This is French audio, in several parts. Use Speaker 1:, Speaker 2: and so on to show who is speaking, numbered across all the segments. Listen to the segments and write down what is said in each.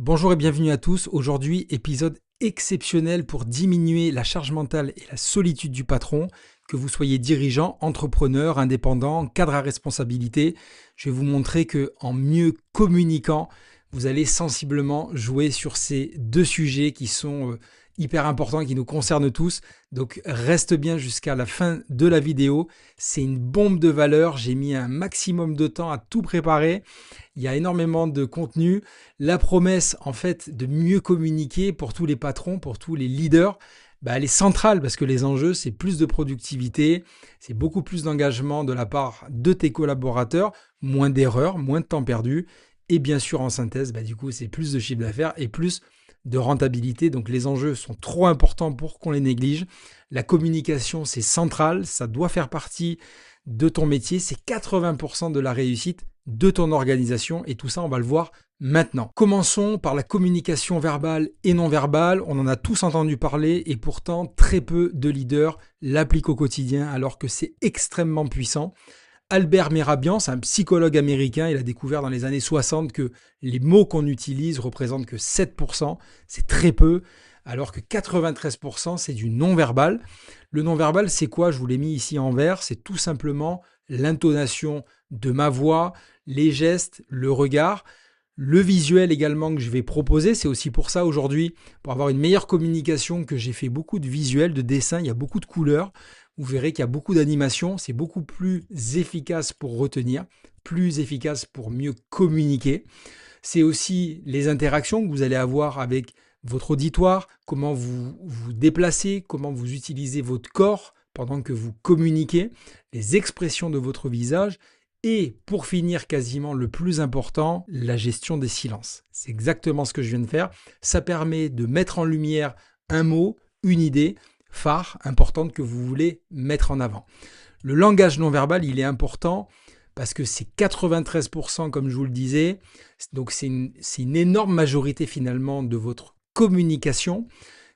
Speaker 1: Bonjour et bienvenue à tous. Aujourd'hui, épisode exceptionnel pour diminuer la charge mentale et la solitude du patron. Que vous soyez dirigeant, entrepreneur, indépendant, cadre à responsabilité, je vais vous montrer que en mieux communiquant, vous allez sensiblement jouer sur ces deux sujets qui sont hyper importants et qui nous concernent tous. Donc reste bien jusqu'à la fin de la vidéo. C'est une bombe de valeur. J'ai mis un maximum de temps à tout préparer. Il y a énormément de contenu. La promesse, en fait, de mieux communiquer pour tous les patrons, pour tous les leaders, elle est centrale parce que les enjeux, c'est plus de productivité, c'est beaucoup plus d'engagement de la part de tes collaborateurs, moins d'erreurs, moins de temps perdu. Et bien sûr, en synthèse, du coup, c'est plus de chiffre d'affaires et plus de rentabilité. Donc, les enjeux sont trop importants pour qu'on les néglige. La communication, c'est central. Ça doit faire partie de ton métier. C'est 80% de la réussite de ton organisation. Et tout ça, on va le voir maintenant. Commençons par la communication verbale et non verbale. On en a tous entendu parler et pourtant, très peu de leaders l'appliquent au quotidien alors que c'est extrêmement puissant. Albert Mehrabian, c'est un psychologue américain, il a découvert dans les années 60 que les mots qu'on utilise représentent que 7%, c'est très peu, alors que 93% c'est du non-verbal. Le non-verbal, c'est quoi? Je vous l'ai mis ici en vert, c'est tout simplement l'intonation de ma voix, les gestes, le regard. Le visuel également que je vais proposer, c'est aussi pour ça aujourd'hui, pour avoir une meilleure communication, que j'ai fait beaucoup de visuels, de dessins, il y a beaucoup de couleurs. Vous verrez qu'il y a beaucoup d'animations, c'est beaucoup plus efficace pour retenir, plus efficace pour mieux communiquer. C'est aussi les interactions que vous allez avoir avec votre auditoire, comment vous vous déplacez, comment vous utilisez votre corps pendant que vous communiquez, les expressions de votre visage. Et pour finir, quasiment le plus important, la gestion des silences. C'est exactement ce que je viens de faire. Ça permet de mettre en lumière un mot, une idée phare, importante que vous voulez mettre en avant. Le langage non verbal, il est important parce que c'est 93%, comme je vous le disais. Donc c'est une énorme majorité finalement de votre communication.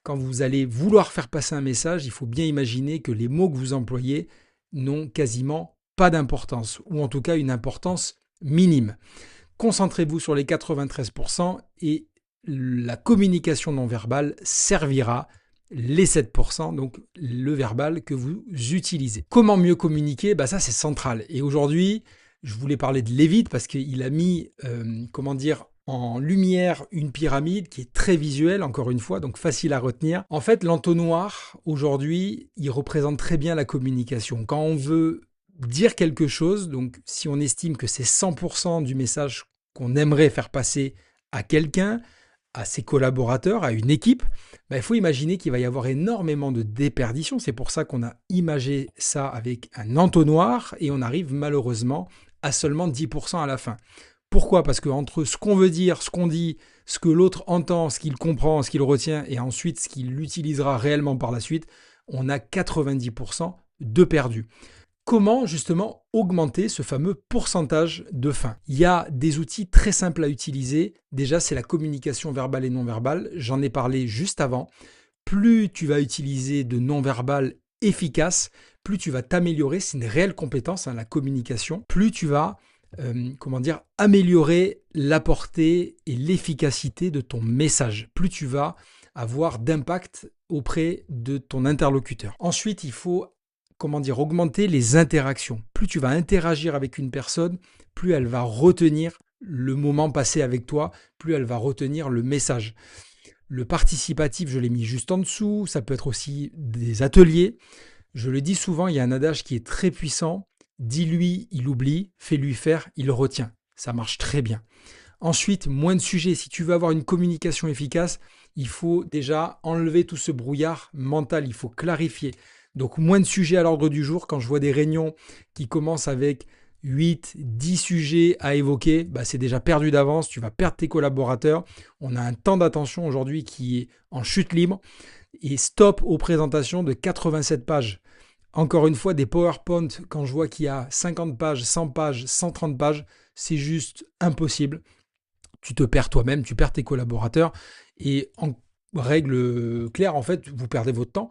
Speaker 1: Quand vous allez vouloir faire passer un message, il faut bien imaginer que les mots que vous employez n'ont quasiment pas d'importance, ou en tout cas une importance minime. Concentrez-vous sur les 93% et la communication non verbale servira les 7%, donc le verbal que vous utilisez. Comment mieux communiquer? Ça c'est central. Et aujourd'hui, je voulais parler de Levitt parce qu'il a mis, en lumière une pyramide qui est très visuelle, encore une fois, donc facile à retenir. En fait, l'entonnoir, aujourd'hui, il représente très bien la communication. Quand on veut dire quelque chose, donc si on estime que c'est 100% du message qu'on aimerait faire passer à quelqu'un, à ses collaborateurs, à une équipe, il faut imaginer qu'il va y avoir énormément de déperditions. C'est pour ça qu'on a imagé ça avec un entonnoir et on arrive malheureusement à seulement 10% à la fin. Pourquoi? Parce qu'entre ce qu'on veut dire, ce qu'on dit, ce que l'autre entend, ce qu'il comprend, ce qu'il retient et ensuite ce qu'il utilisera réellement par la suite, on a 90% de perdus. Comment justement augmenter ce fameux pourcentage de fin? Il y a des outils très simples à utiliser. Déjà, c'est la communication verbale et non verbale. J'en ai parlé juste avant. Plus tu vas utiliser de non-verbal efficace, plus tu vas t'améliorer. C'est une réelle compétence, la communication. Plus tu vas améliorer la portée et l'efficacité de ton message. Plus tu vas avoir d'impact auprès de ton interlocuteur. Ensuite, il faut augmenter les interactions. Plus tu vas interagir avec une personne, plus elle va retenir le moment passé avec toi, plus elle va retenir le message. Le participatif, je l'ai mis juste en dessous, ça peut être aussi des ateliers. Je le dis souvent, il y a un adage qui est très puissant, dis-lui, il oublie, fais-lui faire, il retient. Ça marche très bien. Ensuite, moins de sujets. Si tu veux avoir une communication efficace, il faut déjà enlever tout ce brouillard mental, il faut clarifier. Donc, moins de sujets à l'ordre du jour. Quand je vois des réunions qui commencent avec 8, 10 sujets à évoquer, c'est déjà perdu d'avance. Tu vas perdre tes collaborateurs. On a un temps d'attention aujourd'hui qui est en chute libre. Et stop aux présentations de 87 pages. Encore une fois, des PowerPoint, quand je vois qu'il y a 50 pages, 100 pages, 130 pages, c'est juste impossible. Tu te perds toi-même, tu perds tes collaborateurs. Et en règle claire, en fait, vous perdez votre temps.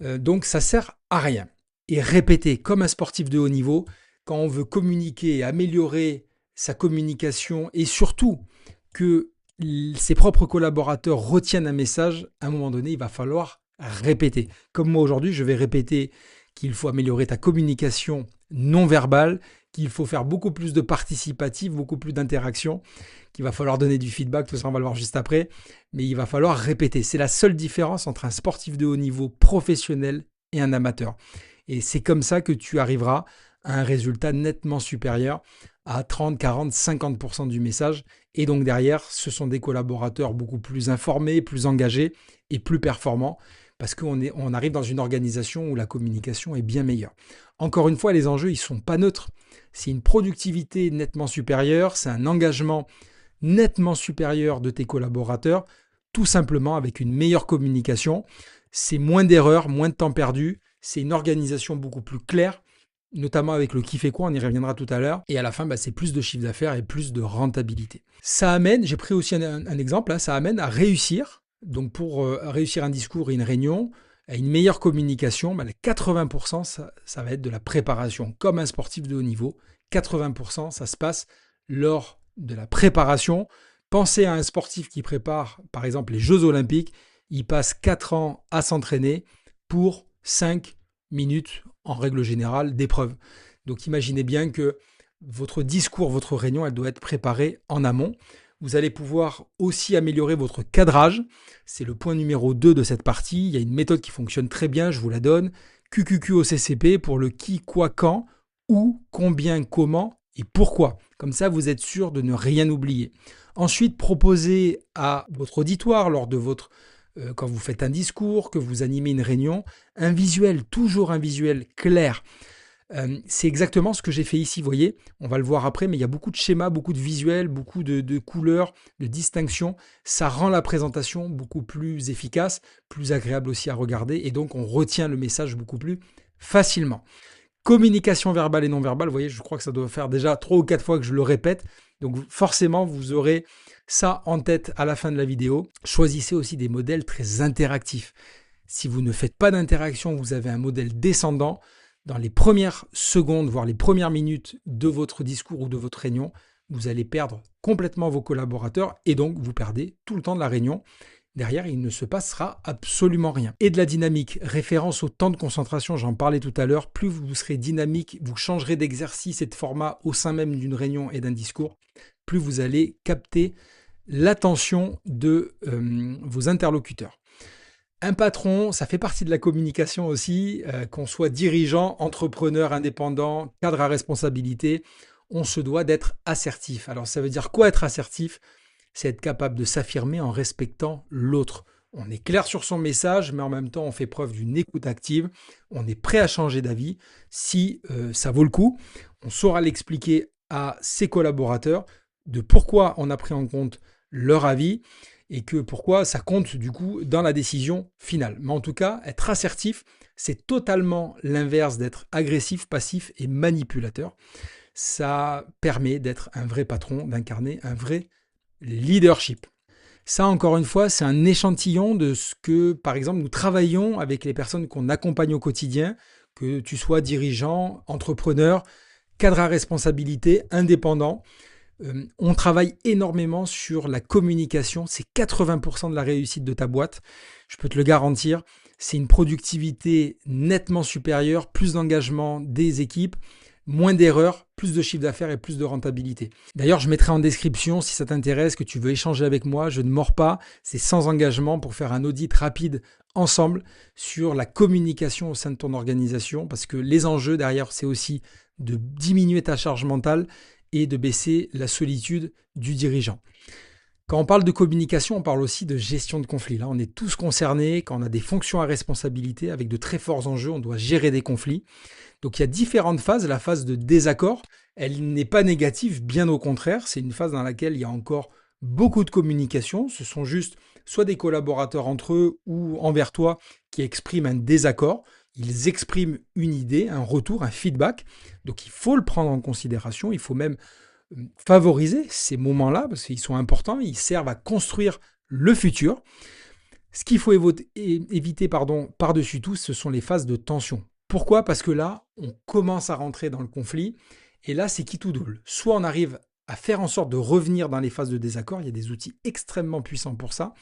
Speaker 1: Donc, ça sert à rien. Et répétez, comme un sportif de haut niveau, quand on veut communiquer et améliorer sa communication et surtout que ses propres collaborateurs retiennent un message, à un moment donné, il va falloir répéter. Comme moi aujourd'hui, je vais répéter qu'il faut améliorer ta communication non verbale, qu'il faut faire beaucoup plus de participatif, beaucoup plus d'interaction, qu'il va falloir donner du feedback, tout ça on va le voir juste après, mais il va falloir répéter. C'est la seule différence entre un sportif de haut niveau professionnel et un amateur. Et c'est comme ça que tu arriveras à un résultat nettement supérieur à 30, 40, 50% du message. Et donc derrière, ce sont des collaborateurs beaucoup plus informés, plus engagés et plus performants parce qu'on arrive dans une organisation où la communication est bien meilleure. Encore une fois, les enjeux, ils ne sont pas neutres. C'est une productivité nettement supérieure, c'est un engagement nettement supérieur de tes collaborateurs, tout simplement avec une meilleure communication. C'est moins d'erreurs, moins de temps perdu, c'est une organisation beaucoup plus claire, notamment avec le qui fait quoi, on y reviendra tout à l'heure. Et à la fin, c'est plus de chiffre d'affaires et plus de rentabilité. Ça amène, j'ai pris aussi un exemple, ça amène à réussir. Donc pour réussir un discours et une réunion, à une meilleure communication, les 80%, ça va être de la préparation. Comme un sportif de haut niveau, 80%, ça se passe lors de la préparation. Pensez à un sportif qui prépare, par exemple, les Jeux Olympiques. Il passe 4 ans à s'entraîner pour 5 minutes, en règle générale, d'épreuve. Donc imaginez bien que votre discours, votre réunion, elle doit être préparée en amont. Vous allez pouvoir aussi améliorer votre cadrage. C'est le point numéro 2 de cette partie. Il y a une méthode qui fonctionne très bien, je vous la donne. QQQ au CCP pour le qui, quoi, quand, où, combien, comment et pourquoi. Comme ça, vous êtes sûr de ne rien oublier. Ensuite, proposez à votre auditoire, lors de votre quand vous faites un discours, que vous animez une réunion, un visuel, toujours un visuel clair. C'est exactement ce que j'ai fait ici, vous voyez, on va le voir après, mais il y a beaucoup de schémas, beaucoup de visuels, beaucoup de couleurs, de distinctions. Ça rend la présentation beaucoup plus efficace, plus agréable aussi à regarder, et donc on retient le message beaucoup plus facilement. Communication verbale et non verbale, vous voyez, je crois que ça doit faire déjà 3 ou 4 fois que je le répète, donc forcément vous aurez ça en tête à la fin de la vidéo. Choisissez aussi des modèles très interactifs. Si vous ne faites pas d'interaction, vous avez un modèle descendant, dans les premières secondes, voire les premières minutes de votre discours ou de votre réunion, vous allez perdre complètement vos collaborateurs et donc vous perdez tout le temps de la réunion. Derrière, il ne se passera absolument rien. Et de la dynamique, référence au temps de concentration, j'en parlais tout à l'heure, plus vous serez dynamique, vous changerez d'exercice et de format au sein même d'une réunion et d'un discours, plus vous allez capter l'attention de vos interlocuteurs. Un patron, ça fait partie de la communication aussi, qu'on soit dirigeant, entrepreneur, indépendant, cadre à responsabilité, on se doit d'être assertif. Alors ça veut dire quoi être assertif ? C'est être capable de s'affirmer en respectant l'autre. On est clair sur son message, mais en même temps on fait preuve d'une écoute active, on est prêt à changer d'avis si ça vaut le coup. On saura l'expliquer à ses collaborateurs de pourquoi on a pris en compte leur avis, et que pourquoi ça compte du coup dans la décision finale. Mais en tout cas, être assertif, c'est totalement l'inverse d'être agressif, passif et manipulateur. Ça permet d'être un vrai patron, d'incarner un vrai leadership. Ça, encore une fois, c'est un échantillon de ce que, par exemple, nous travaillons avec les personnes qu'on accompagne au quotidien, que tu sois dirigeant, entrepreneur, cadre à responsabilité, indépendant. On travaille énormément sur la communication, c'est 80% de la réussite de ta boîte, je peux te le garantir. C'est une productivité nettement supérieure, plus d'engagement des équipes, moins d'erreurs, plus de chiffre d'affaires et plus de rentabilité. D'ailleurs, je mettrai en description, si ça t'intéresse, que tu veux échanger avec moi, je ne mords pas, c'est sans engagement pour faire un audit rapide ensemble sur la communication au sein de ton organisation, parce que les enjeux derrière, c'est aussi de diminuer ta charge mentale et de baisser la solitude du dirigeant. Quand on parle de communication, on parle aussi de gestion de conflits. Là, on est tous concernés. Quand on a des fonctions à responsabilité avec de très forts enjeux, on doit gérer des conflits. Donc, il y a différentes phases. La phase de désaccord, elle n'est pas négative, bien au contraire. C'est une phase dans laquelle il y a encore beaucoup de communication. Ce sont juste soit des collaborateurs entre eux ou envers toi qui expriment un désaccord. Ils expriment une idée, un retour, un feedback. Donc, il faut le prendre en considération. Il faut même favoriser ces moments-là parce qu'ils sont importants. Ils servent à construire le futur. Ce qu'il faut éviter par-dessus tout, ce sont les phases de tension. Pourquoi ? Parce que là, on commence à rentrer dans le conflit. Et là, c'est qui tout double. Soit on arrive à faire en sorte de revenir dans les phases de désaccord. Il y a des outils extrêmement puissants pour ça.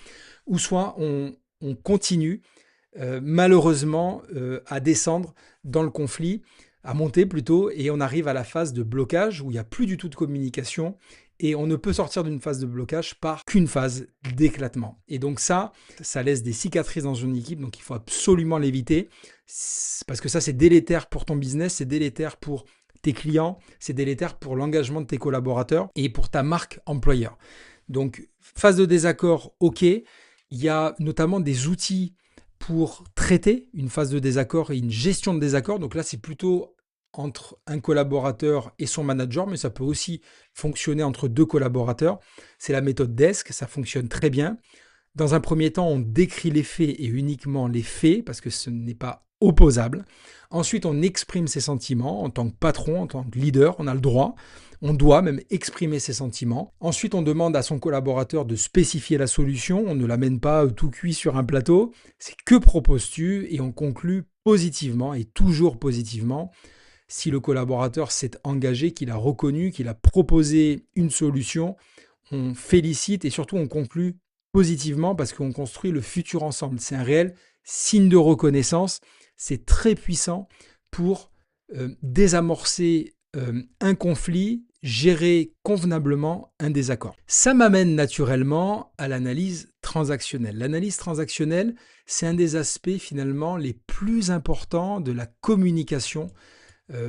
Speaker 1: Ou soit on continue malheureusement à descendre dans le conflit, à monter plutôt, et on arrive à la phase de blocage où il n'y a plus du tout de communication et on ne peut sortir d'une phase de blocage par qu'une phase d'éclatement. Et donc ça laisse des cicatrices dans une équipe, donc il faut absolument l'éviter parce que ça c'est délétère pour ton business, c'est délétère pour tes clients, c'est délétère pour l'engagement de tes collaborateurs et pour ta marque employeur. Donc phase de désaccord, ok, il y a notamment des outils pour traiter une phase de désaccord et une gestion de désaccord. Donc là, c'est plutôt entre un collaborateur et son manager, mais ça peut aussi fonctionner entre deux collaborateurs. C'est la méthode DESC, ça fonctionne très bien. Dans un premier temps, on décrit les faits et uniquement les faits, parce que ce n'est pas opposable. Ensuite, on exprime ses sentiments en tant que patron, en tant que leader, on a le droit. On doit même exprimer ses sentiments. Ensuite, on demande à son collaborateur de spécifier la solution. On ne l'amène pas tout cuit sur un plateau. C'est que proposes-tu? Et on conclut positivement et toujours positivement. Si le collaborateur s'est engagé, qu'il a reconnu, qu'il a proposé une solution, on félicite et surtout on conclut positivement parce qu'on construit le futur ensemble. C'est un réel signe de reconnaissance. C'est très puissant pour désamorcer un conflit, gérer convenablement un désaccord. Ça m'amène naturellement à l'analyse transactionnelle. L'analyse transactionnelle, c'est un des aspects finalement les plus importants de la communication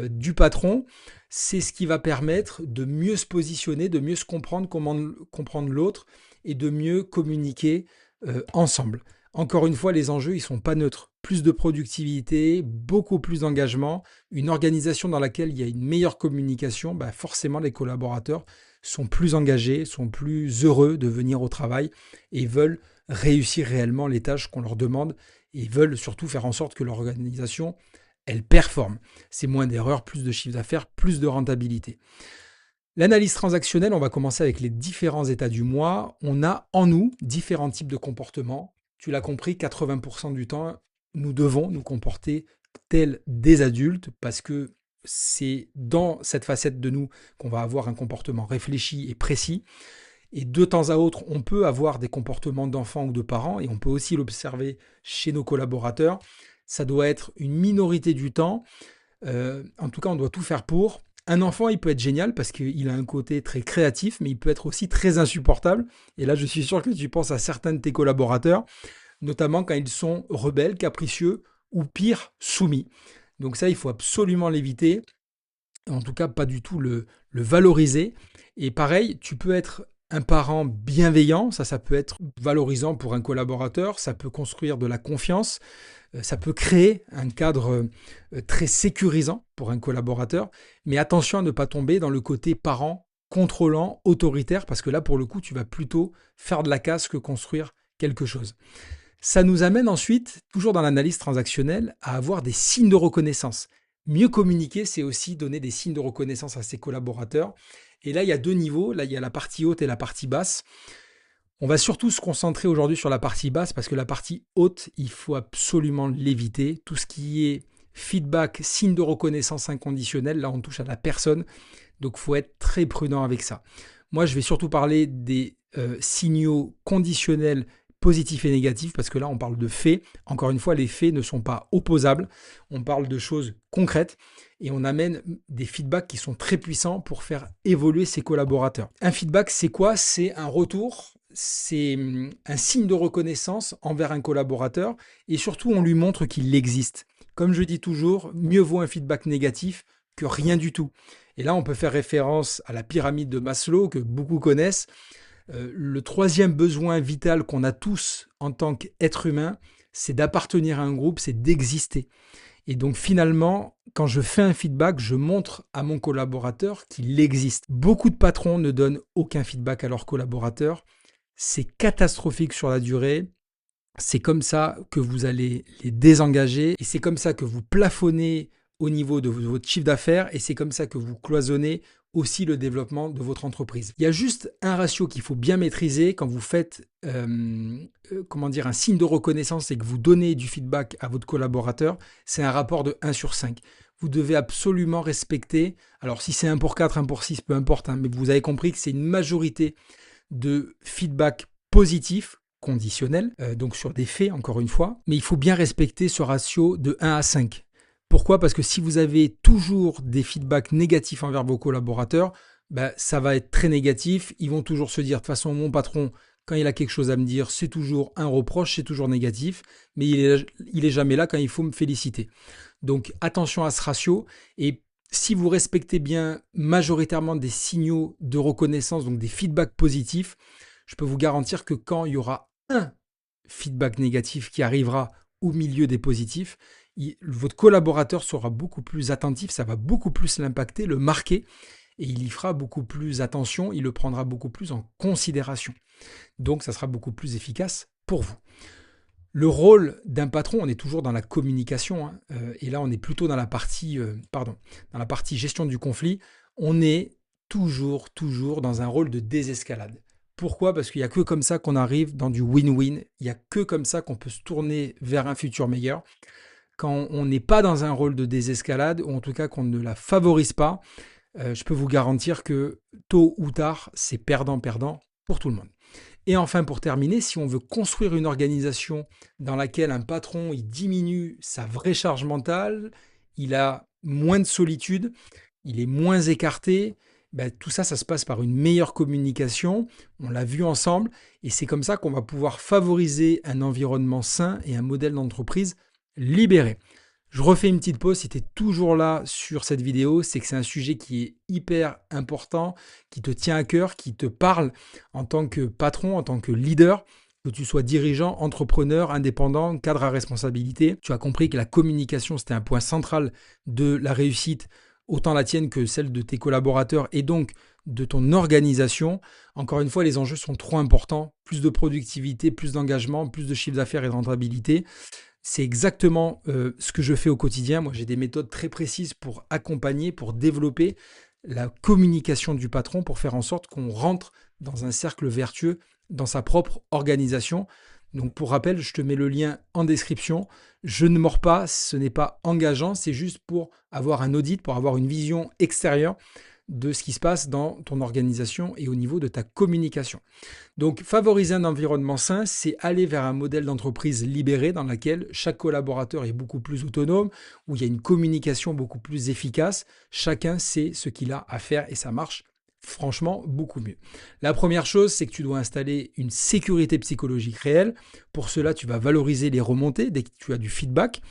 Speaker 1: du patron. C'est ce qui va permettre de mieux se positionner, de mieux se comprendre, comment comprendre l'autre et de mieux communiquer ensemble. Encore une fois, les enjeux, ils ne sont pas neutres. Plus de productivité, beaucoup plus d'engagement, une organisation dans laquelle il y a une meilleure communication, forcément les collaborateurs sont plus engagés, sont plus heureux de venir au travail et veulent réussir réellement les tâches qu'on leur demande et veulent surtout faire en sorte que l'organisation, elle performe. C'est moins d'erreurs, plus de chiffre d'affaires, plus de rentabilité. L'analyse transactionnelle, on va commencer avec les différents états du moi. On a en nous différents types de comportements. Tu l'as compris, 80% du temps, nous devons nous comporter tels des adultes parce que c'est dans cette facette de nous qu'on va avoir un comportement réfléchi et précis. Et de temps à autre, on peut avoir des comportements d'enfants ou de parents et on peut aussi l'observer chez nos collaborateurs. Ça doit être une minorité du temps. En tout cas, on doit tout faire pour. Un enfant, il peut être génial parce qu'il a un côté très créatif, mais il peut être aussi très insupportable. Et là, je suis sûr que tu penses à certains de tes collaborateurs, notamment quand ils sont rebelles, capricieux ou pire, soumis. Donc ça, il faut absolument l'éviter. En tout cas, pas du tout le valoriser. Et pareil, tu peux être un parent bienveillant, ça peut être valorisant pour un collaborateur, ça peut construire de la confiance, ça peut créer un cadre très sécurisant pour un collaborateur, mais attention à ne pas tomber dans le côté parent contrôlant, autoritaire, parce que là, pour le coup, tu vas plutôt faire de la casse que construire quelque chose. Ça nous amène ensuite, toujours dans l'analyse transactionnelle, à avoir des signes de reconnaissance. Mieux communiquer, c'est aussi donner des signes de reconnaissance à ses collaborateurs. Et là, il y a deux niveaux. Là, il y a la partie haute et la partie basse. On va surtout se concentrer aujourd'hui sur la partie basse parce que la partie haute, il faut absolument l'éviter. Tout ce qui est feedback, signe de reconnaissance inconditionnelle, là, on touche à la personne. Donc, il faut être très prudent avec ça. Moi, je vais surtout parler des signaux conditionnels positifs et négatifs parce que là, on parle de faits. Encore une fois, les faits ne sont pas opposables. On parle de choses concrètes et on amène des feedbacks qui sont très puissants pour faire évoluer ses collaborateurs. Un feedback, c'est quoi? C'est un retour, c'est un signe de reconnaissance envers un collaborateur et surtout, on lui montre qu'il existe. Comme je dis toujours, mieux vaut un feedback négatif que rien du tout. Et là, on peut faire référence à la pyramide de Maslow que beaucoup connaissent. Le troisième besoin vital qu'on a tous en tant qu'être humain, c'est d'appartenir à un groupe, c'est d'exister. Et donc finalement, quand je fais un feedback, je montre à mon collaborateur qu'il existe. Beaucoup de patrons ne donnent aucun feedback à leurs collaborateurs. C'est catastrophique sur la durée. C'est comme ça que vous allez les désengager et c'est comme ça que vous plafonnez au niveau de votre chiffre d'affaires et c'est comme ça que vous cloisonnez aussi le développement de votre entreprise. Il y a juste un ratio qu'il faut bien maîtriser quand vous faites un signe de reconnaissance et que vous donnez du feedback à votre collaborateur, c'est un rapport de 1 sur 5. vous devez absolument respecter, alors si c'est 1 pour 4, 1 pour 6, peu importe, hein, mais vous avez compris que c'est une majorité de feedback positif, conditionnel, donc sur des faits encore une fois, mais il faut bien respecter ce ratio de 1 à 5. Pourquoi? Parce que si vous avez toujours des feedbacks négatifs envers vos collaborateurs, ça va être très négatif. Ils vont toujours se dire, de toute façon, mon patron, quand il a quelque chose à me dire, c'est toujours un reproche, c'est toujours négatif, mais il est jamais là quand il faut me féliciter. Donc attention à ce ratio, et si vous respectez bien majoritairement des signaux de reconnaissance, donc des feedbacks positifs, je peux vous garantir que quand il y aura un feedback négatif qui arrivera au milieu des positifs, votre collaborateur sera beaucoup plus attentif, ça va beaucoup plus l'impacter, le marquer, et il y fera beaucoup plus attention, il le prendra beaucoup plus en considération. Donc ça sera beaucoup plus efficace pour vous. Le rôle d'un patron, on est toujours dans la communication, hein, et là on est plutôt dans la partie, dans la partie gestion du conflit. On est toujours dans un rôle de désescalade. Pourquoi? Parce qu'il n'y a que comme ça qu'on arrive dans du win-win. Il n'y a que comme ça qu'on peut se tourner vers un futur meilleur. Quand on n'est pas dans un rôle de désescalade, ou en tout cas qu'on ne la favorise pas, je peux vous garantir que tôt ou tard, c'est perdant-perdant pour tout le monde. Et enfin, pour terminer, si on veut construire une organisation dans laquelle un patron il diminue sa vraie charge mentale, il a moins de solitude, il est moins écarté, tout ça, ça se passe par une meilleure communication, on l'a vu ensemble, et c'est comme ça qu'on va pouvoir favoriser un environnement sain et un modèle d'entreprise libéré. Je refais une petite pause, si tu es toujours là sur cette vidéo, c'est que c'est un sujet qui est hyper important, qui te tient à cœur, qui te parle en tant que patron, en tant que leader, que tu sois dirigeant, entrepreneur, indépendant, cadre à responsabilité. Tu as compris que la communication, c'était un point central de la réussite, autant la tienne que celle de tes collaborateurs et donc de ton organisation. Encore une fois, les enjeux sont trop importants, plus de productivité, plus d'engagement, plus de chiffre d'affaires et de rentabilité. C'est exactement ce que je fais au quotidien. Moi, j'ai des méthodes très précises pour accompagner, pour développer la communication du patron, pour faire en sorte qu'on rentre dans un cercle vertueux dans sa propre organisation. Donc, pour rappel, je te mets le lien en description. Je ne mords pas, ce n'est pas engageant, c'est juste pour avoir un audit, pour avoir une vision extérieure de ce qui se passe dans ton organisation et au niveau de ta communication. Donc, favoriser un environnement sain, c'est aller vers un modèle d'entreprise libéré dans lequel chaque collaborateur est beaucoup plus autonome, où il y a une communication beaucoup plus efficace. Chacun sait ce qu'il a à faire et ça marche franchement beaucoup mieux. La première chose, c'est que tu dois installer une sécurité psychologique réelle. Pour cela, tu vas valoriser les remontées dès que tu as du feedback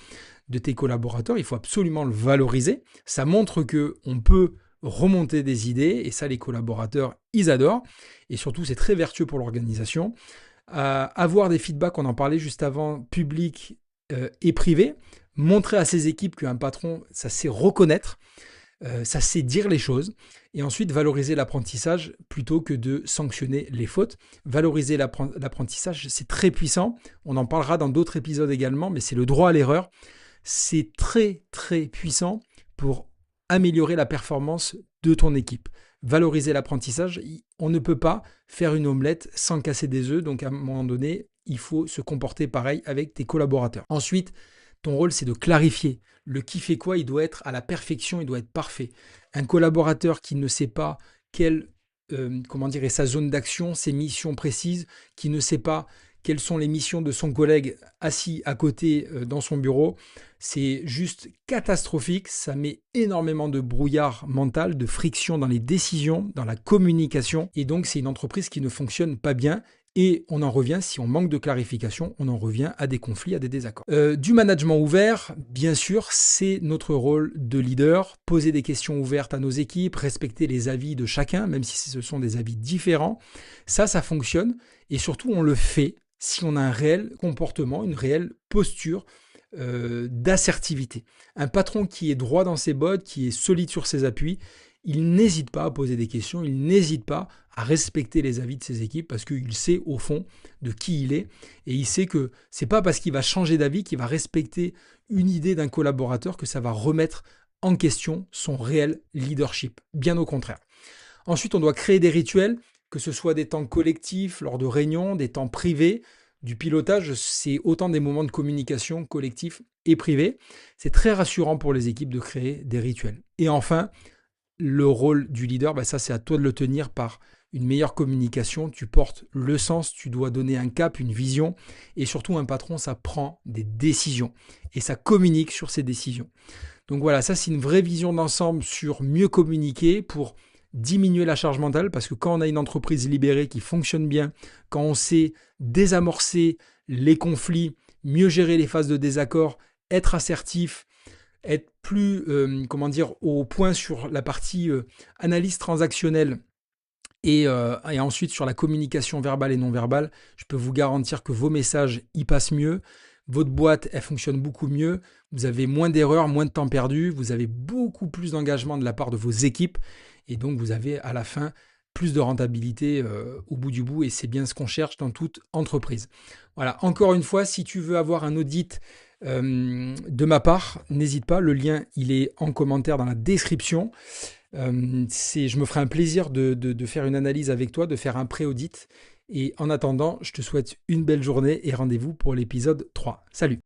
Speaker 1: de tes collaborateurs. Il faut absolument le valoriser. Ça montre qu'on peut remonter des idées, et ça les collaborateurs, ils adorent, et surtout c'est très vertueux pour l'organisation. Avoir des feedbacks, on en parlait juste avant, publics et privés, montrer à ses équipes qu'un patron, ça sait reconnaître, ça sait dire les choses, et ensuite valoriser l'apprentissage plutôt que de sanctionner les fautes. Valoriser l'apprentissage, c'est très puissant, on en parlera dans d'autres épisodes également, mais c'est le droit à l'erreur, c'est très puissant pour améliorer la performance de ton équipe. Valoriser l'apprentissage, on ne peut pas faire une omelette sans casser des œufs, donc à un moment donné, il faut se comporter pareil avec tes collaborateurs. Ensuite, ton rôle, c'est de clarifier. Le qui fait quoi, il doit être à la perfection, il doit être parfait. Un collaborateur qui ne sait pas quelle est sa zone d'action, ses missions précises, qui ne sait pas quelles sont les missions de son collègue assis à côté dans son bureau, c'est juste catastrophique. Ça met énormément de brouillard mental, de friction dans les décisions, dans la communication. Et donc, c'est une entreprise qui ne fonctionne pas bien. Et on en revient, si on manque de clarification, on en revient à des conflits, à des désaccords. Du management ouvert, bien sûr, c'est notre rôle de leader. Poser des questions ouvertes à nos équipes, respecter les avis de chacun, même si ce sont des avis différents. Ça fonctionne. Et surtout, on le fait si on a un réel comportement, une réelle posture d'assertivité. Un patron qui est droit dans ses bottes, qui est solide sur ses appuis, il n'hésite pas à poser des questions, il n'hésite pas à respecter les avis de ses équipes parce qu'il sait au fond de qui il est et il sait que c'est pas parce qu'il va changer d'avis, qu'il va respecter une idée d'un collaborateur que ça va remettre en question son réel leadership. Bien au contraire. Ensuite, on doit créer des rituels, que ce soit des temps collectifs lors de réunions, des temps privés. Du pilotage, c'est autant des moments de communication collectifs et privée. C'est très rassurant pour les équipes de créer des rituels. Et enfin, le rôle du leader, ça c'est à toi de le tenir par une meilleure communication. Tu portes le sens, tu dois donner un cap, une vision. Et surtout, un patron, ça prend des décisions et ça communique sur ces décisions. Donc voilà, ça c'est une vraie vision d'ensemble sur mieux communiquer pour diminuer la charge mentale, parce que quand on a une entreprise libérée qui fonctionne bien, quand on sait désamorcer les conflits, mieux gérer les phases de désaccord, être assertif, être plus au point sur la partie analyse transactionnelle et ensuite sur la communication verbale et non verbale, je peux vous garantir que vos messages y passent mieux, votre boîte elle fonctionne beaucoup mieux, vous avez moins d'erreurs, moins de temps perdu, vous avez beaucoup plus d'engagement de la part de vos équipes et donc vous avez à la fin plus de rentabilité au bout du bout, et c'est bien ce qu'on cherche dans toute entreprise. Voilà, encore une fois, si tu veux avoir un audit de ma part, n'hésite pas, le lien il est en commentaire dans la description. Je me ferai un plaisir de faire une analyse avec toi, de faire un pré-audit. Et en attendant, je te souhaite une belle journée et rendez-vous pour l'épisode 3. Salut!